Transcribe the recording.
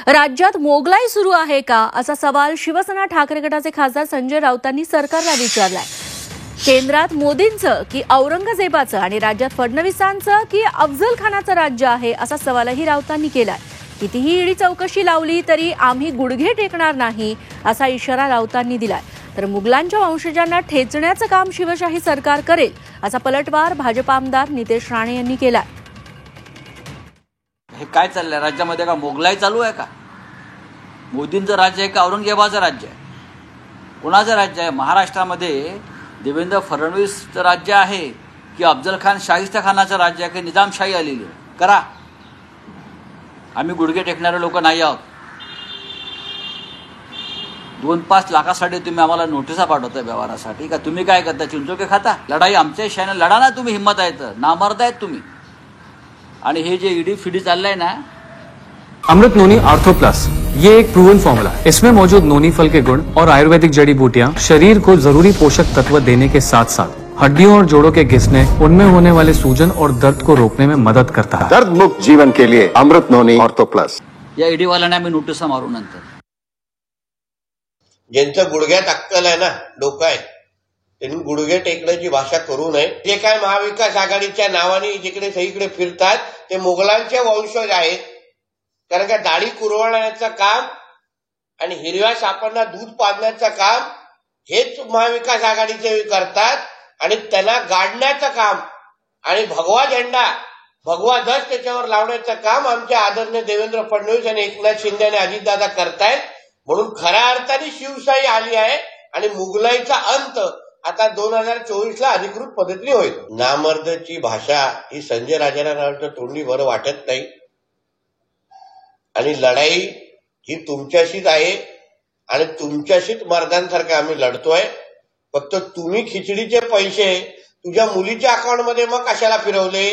राज्यात मोगलाई सुरू आहे का असा सवाल शिवसेना ठाकरे गटाचे खासदार संजय राऊतांनी सरकारला विचारलाय। केंद्रात मोदींचं की औरंगजेबाचं आणि राज्यात फडणवीसांचं की अफजल खानाचं राज्य आहे असा सवालही राऊतांनी केलाय। कितीही ईडी चौकशी लावली तरी आम्ही गुडघे टेकणार नाही असा इशारा राऊतांनी दिलाय। तर मुघलांच्या वंशजांना ठेचण्याचं काम शिवशाही सरकार करेल असा पलटवार भाजप आमदार नितेश राणे यांनी केलाय। हे काय चाललंय राज्यामध्ये? का मोगलाई चालू आहे का? मोदींचं राज्य आहे का औरंगजेबाचं राज्य आहे? कोणाचं राज्य आहे? महाराष्ट्रामध्ये देवेंद्र फडणवीसचं राज्य आहे की अफजल खान शाहिस्ता खानाचं राज्य आहे की निजामशाही आलेली आहे? करा, आम्ही गुडघे टेकणारे लोक नाही आहोत। 2-5 लाखासाठी तुम्ही आम्हाला नोटिसा पाठवताय व्यवहारासाठी का? तुम्ही काय करता? चिंचोके खाता? लढाई आमच्या इशाने लढा ना तुम्ही, हिम्मत आहे तर। नामर्द आहेत तुम्ही। आणि हे जे ईडी फिडी चाललंय ना, अमृत नोनी आर्थो प्लस, ये एक प्रूवन फॉर्मूला है। इसमें मौजूद नोनी फल के गुण और आयुर्वेदिक जड़ी बूटियां शरीर को जरूरी पोषक तत्व देने के साथ साथ हड्डियों और जोड़ों के घिसने, उनमें होने वाले सूजन और दर्द को रोकने में मदद करता है। दर्द मुक्त जीवन के लिए अमृत नोनी आर्थो प्लस। या ईडी वाल्यांना आम्ही नोटिसा मारू नंतर। ज्यांचं गुडघ्यात अक्कल आहे ना, डोकं आहे, त्यांनी गुडघे टेकण्याची भाषा करू नये। जे काय महाविकास आघाडीच्या नावाने जिकडे सगळीकडे फिरतात ते मुघलांचे वंशज आहेत। कारण का दाढी कुरवाळण्याचं काम आणि हिरव्या सापांना दूध पाजण्याचं काम हेच महाविकास आघाडीचे करतात आणि त्यांना गाडण्याचं काम आणि भगवा झेंडा, भगवा ध्वज त्याच्यावर लावण्याचं काम आमचे आदरणीय देवेंद्र फडणवीस आणि एकनाथ शिंदे आणि अजितदादा करतायत। म्हणून खऱ्या अर्थाने शिवशाही आली आहे आणि मुघलाईचा अंत आता 2024ला अधिकृत पद्धतीने होईल। नामर्दची भाषा ही संजय राजांना तोंडी बरं वाटत नाही आणि लढाई ही तुमच्याशीच आहे आणि तुमच्याशीच मर्दांसारखं आम्ही लढतोय। फक्त तुम्ही खिचडीचे पैसे तुझ्या मुलीच्या अकाउंटमध्ये मग कशाला फिरवले?